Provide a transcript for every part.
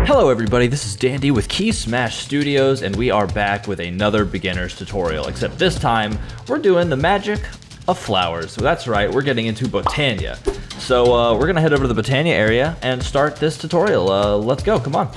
Hello everybody, this is Dandy with Key Smash Studios, and we are back with another beginner's tutorial, except this time, we're doing the magic of flowers. So that's right, we're getting into Botania. So we're gonna head over to the Botania area and start this tutorial. Let's go, come on.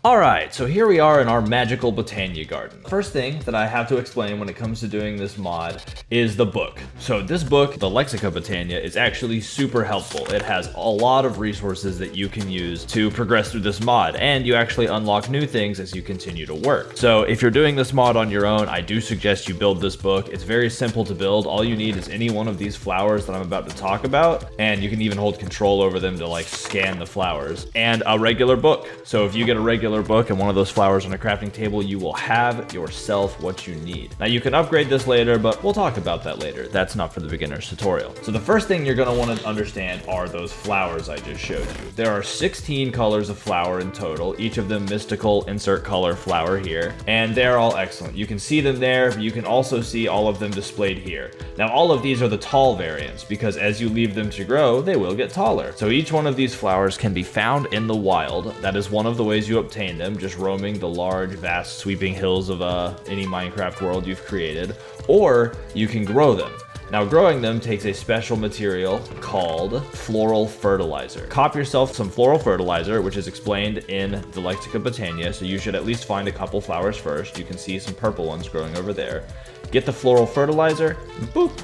Alright, so here we are in our magical Botania garden. First thing that I have to explain when it comes to doing this mod is the book. So this book, the Lexica Botania, is actually super helpful. It has a lot of resources that you can use to progress through this mod, and you actually unlock new things as you continue to work. So if you're doing this mod on your own, I do suggest you build this book. It's very simple to build. All you need is any one of these flowers that I'm about to talk about, and you can even hold control over them to like scan the flowers, and a regular book. So if you get a regular book and one of those flowers on a crafting table, you will have yourself what you need. Now you can upgrade this later, but we'll talk about that later. That's not for the beginner's tutorial. So the first thing you're going to want to understand are those flowers I just showed you. There are 16 colors of flower in total, each of them mystical insert color flower here, and they're all excellent. You can see them there, but you can also see all of them displayed here. Now all of these are the tall variants, because as you leave them to grow, they will get taller. So each one of these flowers can be found in the wild. That is one of the ways you obtain them, just roaming the large, vast, sweeping hills of any Minecraft world you've created, or you can grow them. Now growing them takes a special material called floral fertilizer. Cop yourself some floral fertilizer, which is explained in the Lexica Botania, so you should at least find a couple flowers first. You can see some purple ones growing over there. Get the floral fertilizer, boop,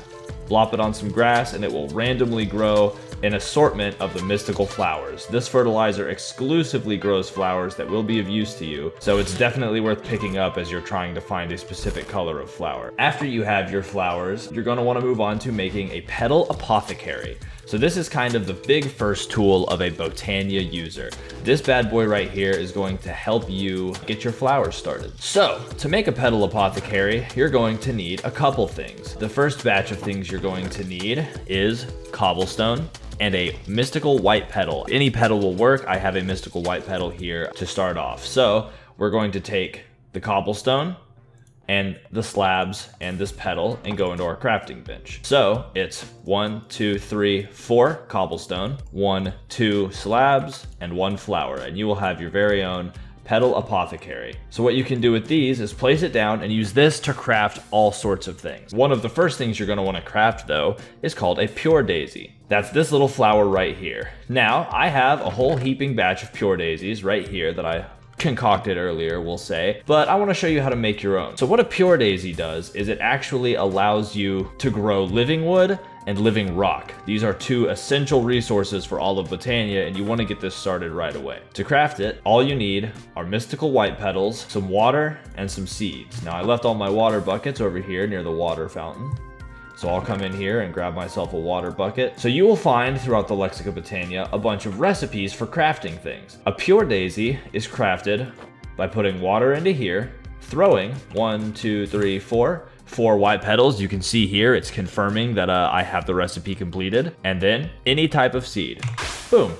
blop it on some grass, and it will randomly grow an assortment of the mystical flowers. This fertilizer exclusively grows flowers that will be of use to you, so it's definitely worth picking up as you're trying to find a specific color of flower. After you have your flowers, you're going to want to move on to making a Petal Apothecary. So this is kind of the big first tool of a Botania user. This bad boy right here is going to help you get your flowers started. So to make a Petal Apothecary, you're going to need a couple things. The first batch of things you're going to need is cobblestone and a mystical white petal. Any petal will work. I have a mystical white petal here to start off. So we're going to take the cobblestone and the slabs and this petal and go into our crafting bench. So it's 1, 2, 3, 4 cobblestone, 1, 2 slabs, and 1 flower, and you will have your very own Petal Apothecary. So what you can do with these is place it down and use this to craft all sorts of things. One of the first things you're going to want to craft though is called a pure daisy. That's this little flower right here. Now I have a whole heaping batch of pure daisies right here that I concocted earlier, we'll say, but I want to show you how to make your own. So what a pure daisy does is it actually allows you to grow living wood and living rock. These are two essential resources for all of Botania, and you want to get this started right away. To craft it, all you need are mystical white petals, some water, and some seeds. Now I left all my water buckets over here near the water fountain, so I'll come in here and grab myself a water bucket. So you will find throughout the Lexica Botania a bunch of recipes for crafting things. A pure daisy is crafted by putting water into here, throwing 1, 2, 3, 4 white petals. You can see here it's confirming that I have the recipe completed, and then any type of seed. Boom.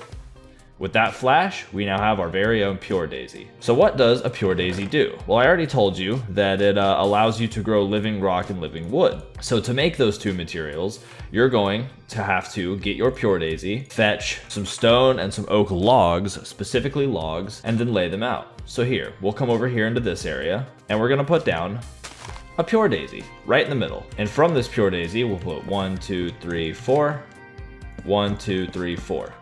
With that flash, we now have our very own pure daisy. So what does a pure daisy do? Well, I already told you that it allows you to grow living rock and living wood. So to make those two materials, you're going to have to get your pure daisy, fetch some stone and some oak logs, specifically logs, and then lay them out. So here, we'll come over here into this area, and we're gonna put down a pure daisy right in the middle. And from this pure daisy, we'll put 1, 2, 3, 4, 1, 2, 3, 4.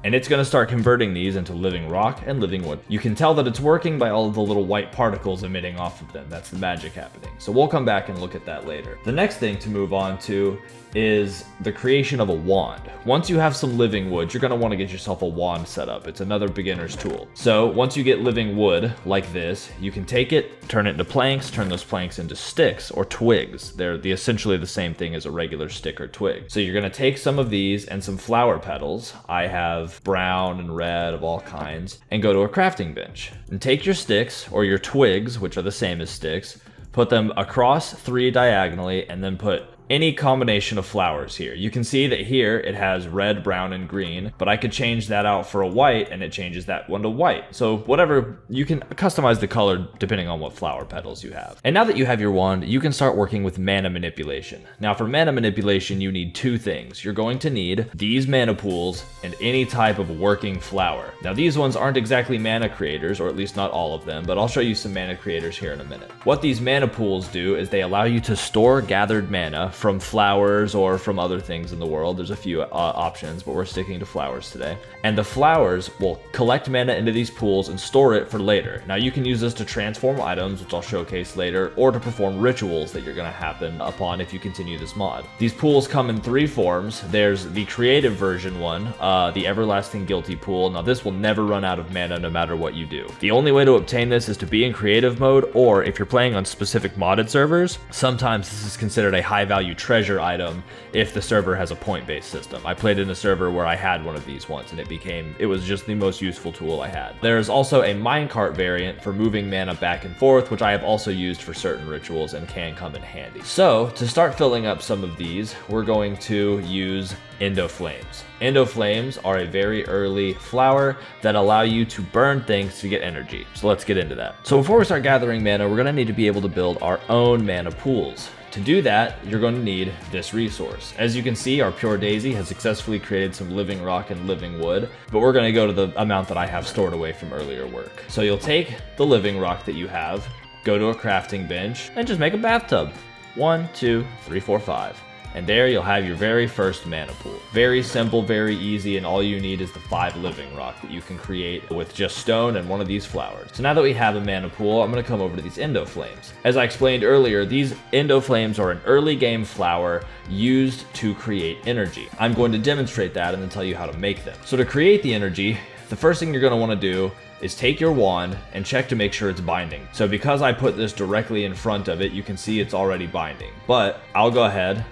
And it's going to start converting these into living rock and living wood. You can tell that it's working by all of the little white particles emitting off of them. That's the magic happening. So we'll come back and look at that later. The next thing to move on to is the creation of a wand. Once you have some living wood, you're going to want to get yourself a wand set up. It's another beginner's tool. So once you get living wood like this, you can take it, turn it into planks, turn those planks into sticks or twigs. They're essentially the same thing as a regular stick or twig. So you're going to take some of these and some flower petals. I have brown and red of all kinds, and go to a crafting bench and take your sticks or your twigs, which are the same as sticks, put them across 3 diagonally, and then put any combination of flowers here. You can see that here it has red, brown, and green, but I could change that out for a white and it changes that one to white. So whatever, you can customize the color depending on what flower petals you have. And now that you have your wand, you can start working with mana manipulation. Now for mana manipulation, you need two things. You're going to need these mana pools and any type of working flower. Now these ones aren't exactly mana creators, or at least not all of them, but I'll show you some mana creators here in a minute. What these mana pools do is they allow you to store gathered mana from flowers or from other things in the world. There's a few options, but we're sticking to flowers today. And the flowers will collect mana into these pools and store it for later. Now you can use this to transform items, which I'll showcase later, or to perform rituals that you're going to happen upon if you continue this mod. These pools come in three forms. There's the creative version one, the Everlasting Guilty pool. Now this will never run out of mana no matter what you do. The only way to obtain this is to be in creative mode, or if you're playing on specific modded servers, sometimes this is considered a high value treasure item if the server has a point-based system. I played in a server where I had one of these once and it was just the most useful tool I had. There's also a minecart variant for moving mana back and forth, which I have also used for certain rituals and can come in handy. So to start filling up some of these, we're going to use Endoflames. Endoflames are a very early flower that allow you to burn things to get energy. So let's get into that. So before we start gathering mana, we're going to need to be able to build our own mana pools. To do that, you're going to need this resource. As you can see, our Pure Daisy has successfully created some living rock and living wood, but we're going to go to the amount that I have stored away from earlier work. So you'll take the living rock that you have, go to a crafting bench, and just make a bathtub. 1, 2, 3, 4, 5. And there you'll have your very first mana pool. Very simple, very easy, and all you need is the 5 living rock that you can create with just stone and one of these flowers. So now that we have a mana pool, I'm going to come over to these Endoflames. As I explained earlier, these Endoflames are an early game flower used to create energy. I'm going to demonstrate that and then tell you how to make them. So to create the energy, the first thing you're going to want to do is take your wand and check to make sure it's binding. So because I put this directly in front of it, you can see it's already binding. But I'll go ahead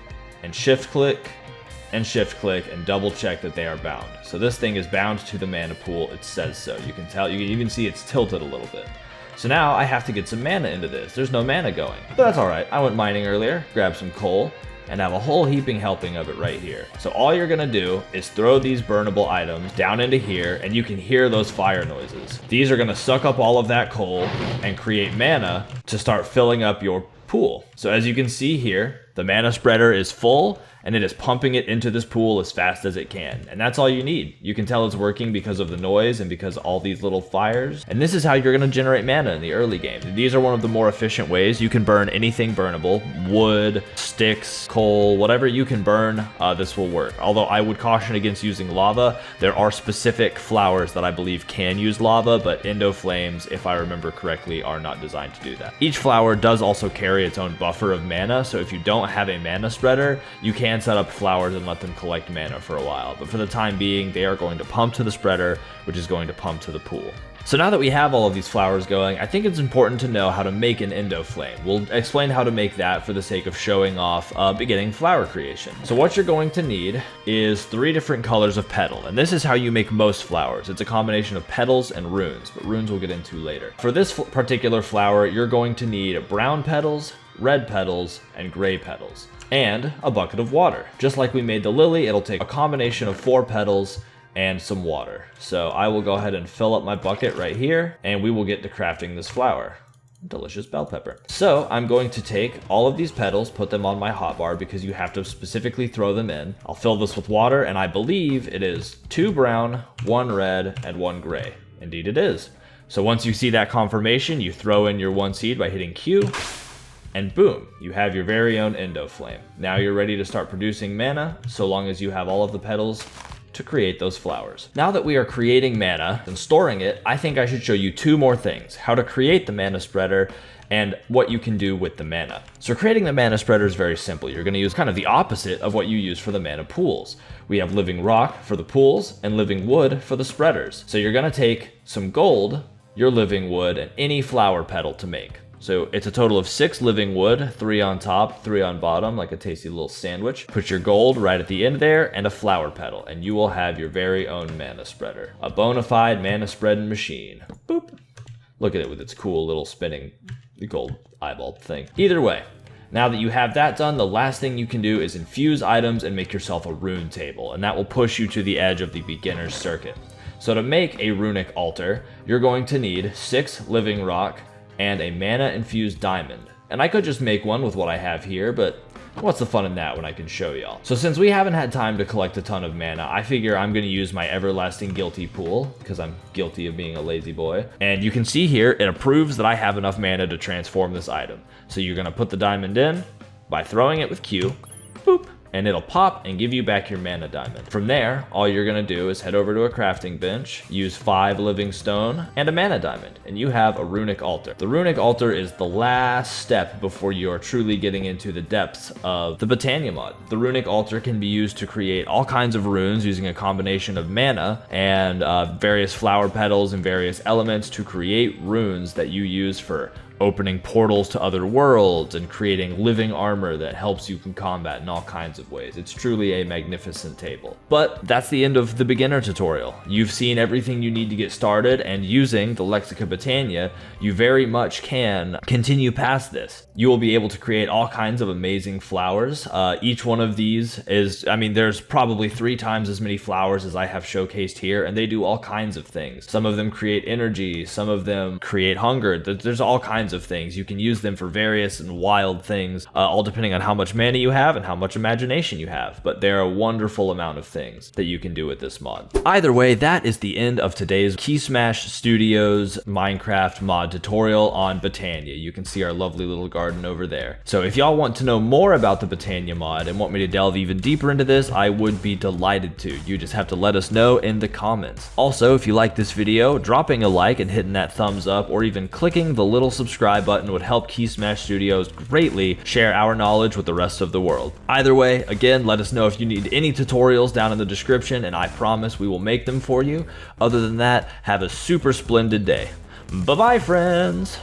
and shift click and double check that they are bound. So this thing is bound to the mana pool. It says so. You can tell, you can even see it's tilted a little bit. So now I have to get some mana into this. There's no mana going, but that's all right. I went mining earlier, grabbed some coal, and have a whole heaping helping of it right here. So all you're gonna do is throw these burnable items down into here, and you can hear those fire noises. These are gonna suck up all of that coal and create mana to start filling up your pool. So as you can see here, the mana spreader is full and it is pumping it into this pool as fast as it can. And that's all you need. You can tell it's working because of the noise and because all these little fires. And this is how you're gonna generate mana in the early game. These are one of the more efficient ways. You can burn anything burnable, wood, sticks, coal, whatever you can burn, this will work. Although I would caution against using lava. There are specific flowers that I believe can use lava, but Endoflames, if I remember correctly, are not designed to do that. Each flower does also carry its own buffer of mana, so if you don't have a mana spreader, you can set up flowers and let them collect mana for a while. But for the time being, they are going to pump to the spreader, which is going to pump to the pool. So now that we have all of these flowers going, I think it's important to know how to make an Endoflame. We'll explain how to make that for the sake of showing off beginning flower creation. So what you're going to need is 3 different colors of petal, and this is how you make most flowers. It's a combination of petals and runes, but runes we'll get into later. For this particular flower, you're going to need brown petals, red petals, and gray petals, and a bucket of water. Just like we made the lily, it'll take a combination of 4 petals and some water. So I will go ahead and fill up my bucket right here, and we will get to crafting this flower. Delicious bell pepper. So I'm going to take all of these petals, put them on my hotbar because you have to specifically throw them in. I'll fill this with water, and I believe it is 2 brown, 1 red, and 1 gray. Indeed it is. So once you see that confirmation, you throw in your 1 seed by hitting Q, and boom, you have your very own Endoflame. Now you're ready to start producing mana, so long as you have all of the petals to create those flowers. Now that we are creating mana and storing it, I think I should show you 2 more things: how to create the mana spreader and what you can do with the mana. So creating the mana spreader is very simple. You're gonna use kind of the opposite of what you use for the mana pools. We have living rock for the pools and living wood for the spreaders. So you're gonna take some gold, your living wood, and any flower petal to make. So it's a total of 6 living wood, 3 on top, 3 on bottom, like a tasty little sandwich. Put your gold right at the end there and a flower petal, and you will have your very own mana spreader. A bona fide mana spreading machine. Boop. Look at it with its cool little spinning gold eyeball thing. Either way, Now that you have that done, the last thing you can do is infuse items and make yourself a rune table, and that will push you to the edge of the beginner's circuit. So to make a runic altar, you're going to need 6 living rock and a mana infused diamond. And I could just make one with what I have here, but what's the fun in that when I can show y'all? So since we haven't had time to collect a ton of mana, I figure I'm going to use my everlasting guilty pool, because I'm guilty of being a lazy boy. And you can see here, it approves that I have enough mana to transform this item. So you're going to put the diamond in by throwing it with Q, boop, and it'll pop and give you back your mana diamond. From there, all you're gonna do is head over to a crafting bench, use 5 living stone and a mana diamond, and you have a runic altar. The runic altar is the last step before you're truly getting into the depths of the Botania mod. The runic altar can be used to create all kinds of runes using a combination of mana and various flower petals and various elements to create runes that you use for opening portals to other worlds and creating living armor that helps you in combat in all kinds of ways. It's truly a magnificent table. But that's the end of the beginner tutorial. You've seen everything you need to get started, and using the Lexica Botania, you very much can continue past this. You will be able to create all kinds of amazing flowers. Each one of these is, I mean, there's probably 3 times as many flowers as I have showcased here, and they do all kinds of things. Some of them create energy, some of them create hunger. There's all kinds of things. You can use them for various and wild things, all depending on how much mana you have and how much imagination you have, but there are a wonderful amount of things that you can do with this mod. Either way, that is the end of today's Key Smash Studios Minecraft mod tutorial on Botania. You can see our lovely little garden over there. So if y'all want to know more about the Botania mod and want me to delve even deeper into this, I would be delighted to. You just have to let us know in the comments. Also, if you like this video, dropping a like and hitting that thumbs up, or even clicking the little subscribe button would help Key Smash Studios greatly share our knowledge with the rest of the world. Either way, again, let us know if you need any tutorials down in the description, and I promise we will make them for you. Other than that, have a super splendid day. Bye-bye, friends!